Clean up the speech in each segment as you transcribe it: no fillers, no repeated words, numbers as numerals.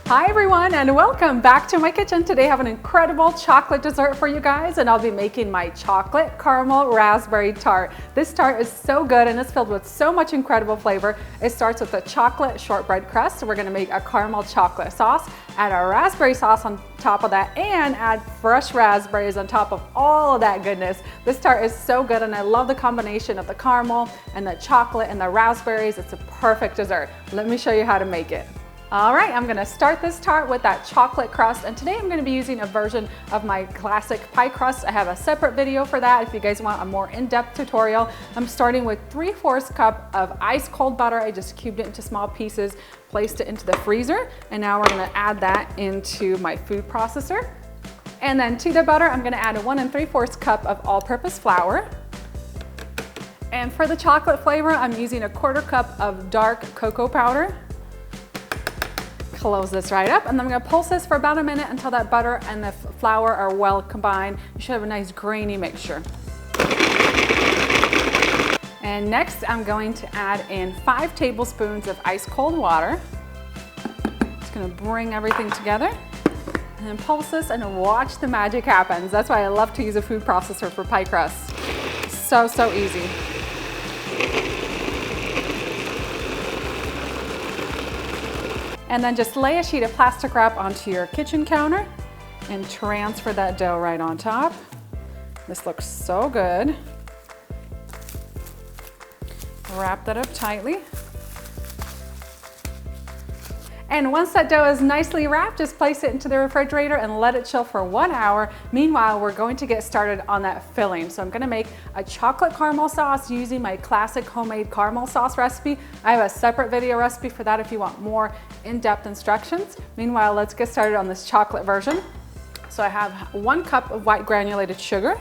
Hi everyone, and welcome back to my kitchen. Today I have an incredible chocolate dessert for you guys, and I'll be making my chocolate caramel raspberry tart. This tart is so good and it's filled with so much incredible flavor. It starts with a chocolate shortbread crust. So we're gonna make a caramel chocolate sauce, add our raspberry sauce on top of that, and add fresh raspberries on top of all of that goodness. This tart is so good, and I love the combination of the caramel and the chocolate and the raspberries. It's a perfect dessert. Let me show you how to make it. All right, I'm gonna start this tart with that chocolate crust, and today I'm gonna be using a version of my classic pie crust. I have a separate video for that if you guys want a more in-depth tutorial. I'm starting with 3/4 cup of ice cold butter. I just cubed it into small pieces, placed it into the freezer, and now we're gonna add that into my food processor. And then to the butter, I'm gonna add a 1 3/4 cup of all-purpose flour. And for the chocolate flavor, I'm using a 1/4 cup of dark cocoa powder. Close this right up, and then I'm going to pulse this for about a minute until that butter and the flour are well combined. You should have a nice grainy mixture. And next I'm going to add in 5 tablespoons of ice cold water. Just going to bring everything together and then pulse this and watch the magic happen. That's why I love to use a food processor for pie crust. So easy. And then just lay a sheet of plastic wrap onto your kitchen counter and transfer that dough right on top. This looks so good. Wrap that up tightly. And once that dough is nicely wrapped, just place it into the refrigerator and let it chill for 1 hour. Meanwhile, we're going to get started on that filling. So I'm gonna make a chocolate caramel sauce using my classic homemade caramel sauce recipe. I have a separate video recipe for that if you want more in-depth instructions. Meanwhile, let's get started on this chocolate version. So I have 1 cup of white granulated sugar,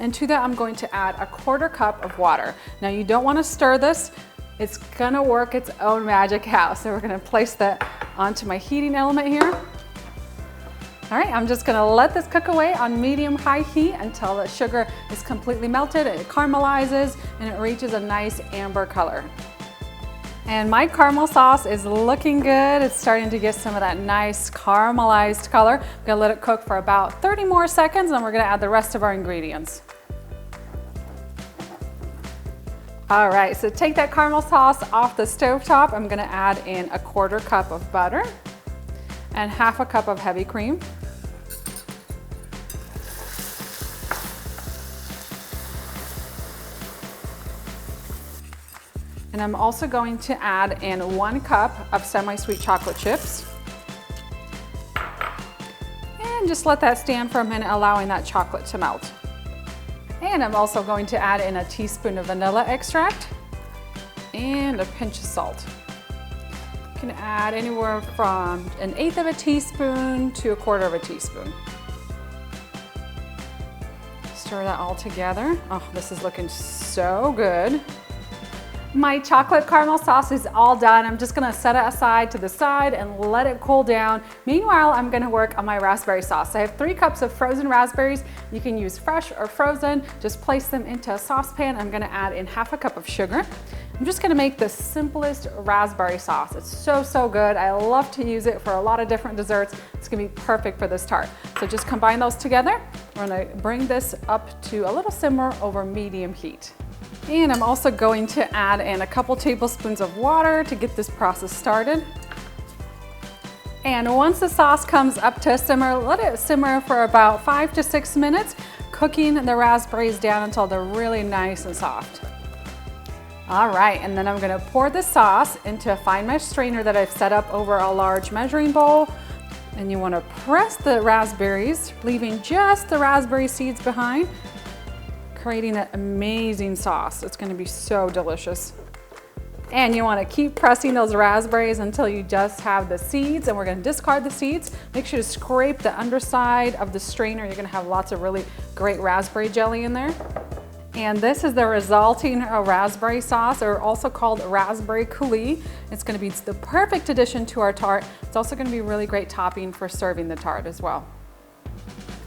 and to that I'm going to add a 1/4 cup of water. Now you don't wanna stir this. It's gonna work its own magic out. So we're gonna place that onto my heating element here. All right, I'm just gonna let this cook away on medium-high heat until the sugar is completely melted, it caramelizes, and it reaches a nice amber color. And my caramel sauce is looking good. It's starting to get some of that nice caramelized color. I'm gonna let it cook for about 30 more seconds, and we're gonna add the rest of our ingredients. All right, so take that caramel sauce off the stovetop. I'm gonna add in a 1/4 cup of butter and 1/2 cup of heavy cream. And I'm also going to add in 1 cup of semi-sweet chocolate chips. And just let that stand for a minute, allowing that chocolate to melt. And I'm also going to add in a teaspoon of vanilla extract and a pinch of salt. You can add anywhere from 1/8 of a teaspoon to 1/4 of a teaspoon. Stir that all together. Oh, this is looking so good. My chocolate caramel sauce is all done. I'm just gonna set it aside to the side and let it cool down. Meanwhile, I'm gonna work on my raspberry sauce. I have 3 cups of frozen raspberries. You can use fresh or frozen. Just place them into a saucepan. I'm gonna add in 1/2 cup of sugar. I'm just gonna make the simplest raspberry sauce. It's so good. I love to use it for a lot of different desserts. It's gonna be perfect for this tart. So just combine those together. We're gonna bring this up to a little simmer over medium heat. And I'm also going to add in a couple tablespoons of water to get this process started. And once the sauce comes up to a simmer, let it simmer for about 5 to 6 minutes, cooking the raspberries down until they're really nice and soft. All right, and then I'm gonna pour the sauce into a fine mesh strainer that I've set up over a large measuring bowl. And you wanna press the raspberries, leaving just the raspberry seeds behind, creating an amazing sauce. It's gonna be so delicious. And you wanna keep pressing those raspberries until you just have the seeds, and we're gonna discard the seeds. Make sure to scrape the underside of the strainer. You're gonna have lots of really great raspberry jelly in there. And this is the resulting raspberry sauce, or also called raspberry coulis. It's gonna be the perfect addition to our tart. It's also gonna be really great topping for serving the tart as well.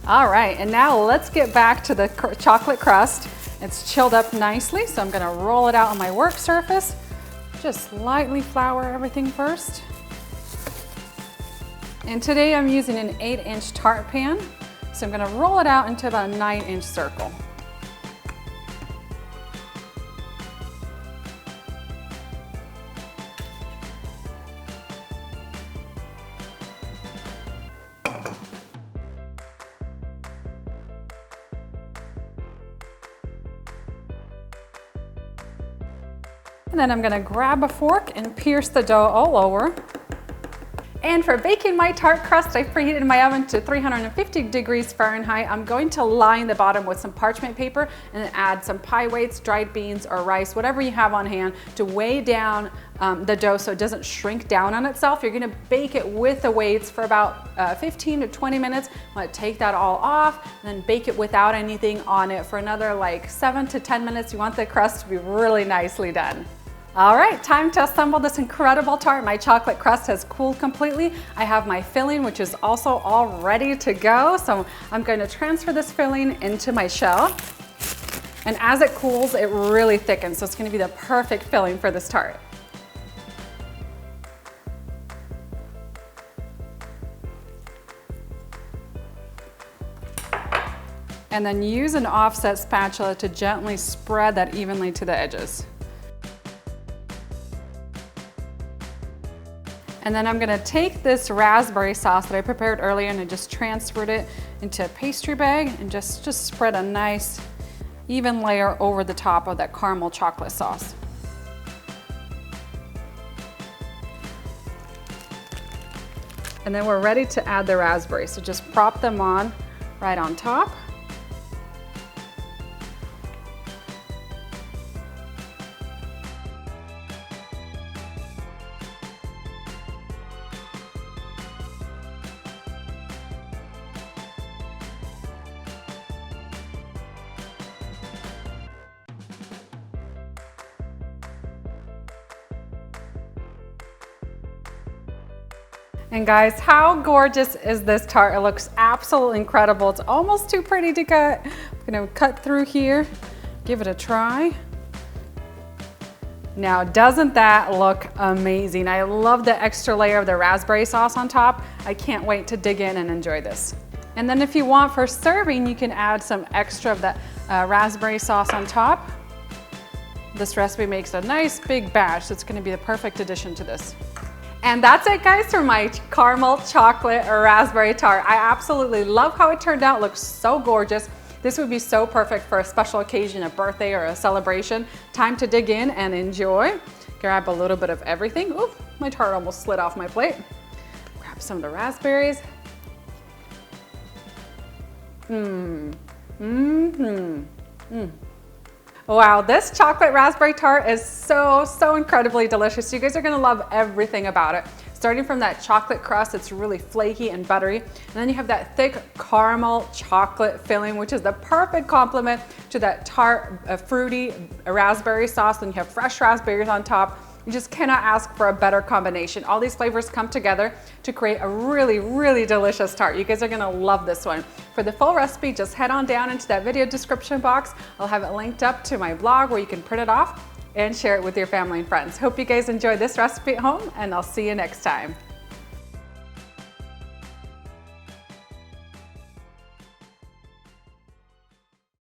All right, and now let's get back to the chocolate crust. It's chilled up nicely, so I'm gonna roll it out on my work surface. Just lightly flour everything first. And today I'm using an 8-inch tart pan. So I'm gonna roll it out into about a 9-inch circle. And then I'm gonna grab a fork and pierce the dough all over. And for baking my tart crust, I preheated my oven to 350 degrees Fahrenheit. I'm going to line the bottom with some parchment paper and add some pie weights, dried beans or rice, whatever you have on hand, to weigh down the dough so it doesn't shrink down on itself. You're gonna bake it with the weights for about 15 to 20 minutes. I'm gonna take that all off and then bake it without anything on it for another like 7 to 10 minutes. You want the crust to be really nicely done. All right, time to assemble this incredible tart. My chocolate crust has cooled completely. I have my filling, which is also all ready to go. So I'm going to transfer this filling into my shell. And as it cools, it really thickens. So it's going to be the perfect filling for this tart. And then use an offset spatula to gently spread that evenly to the edges. And then I'm gonna take this raspberry sauce that I prepared earlier and I just transferred it into a pastry bag and just spread a nice even layer over the top of that caramel chocolate sauce. And then we're ready to add the raspberries. So just prop them on right on top. And guys, how gorgeous is this tart? It looks absolutely incredible. It's almost too pretty to cut. I'm gonna cut through here, give it a try. Now, doesn't that look amazing? I love the extra layer of the raspberry sauce on top. I can't wait to dig in and enjoy this. And then if you want for serving, you can add some extra of that raspberry sauce on top. This recipe makes a nice big batch, so it's gonna be the perfect addition to this. And that's it, guys, for my caramel chocolate or raspberry tart. I absolutely love how it turned out. It looks so gorgeous. This would be so perfect for a special occasion, a birthday or a celebration. Time to dig in and enjoy. Grab a little bit of everything. Ooh, my tart almost slid off my plate. Grab some of the raspberries. Wow, this chocolate raspberry tart is so incredibly delicious. You guys are gonna love everything about it. Starting from that chocolate crust, it's really flaky and buttery. And then you have that thick caramel chocolate filling, which is the perfect complement to that tart, fruity raspberry sauce. Then you have fresh raspberries on top. You just cannot ask for a better combination. All these flavors come together to create a really delicious tart. You guys are gonna love this one. For the full recipe, just head on down into that video description box. I'll have it linked up to my blog where you can print it off and share it with your family and friends. Hope you guys enjoy this recipe at home, and I'll see you next time.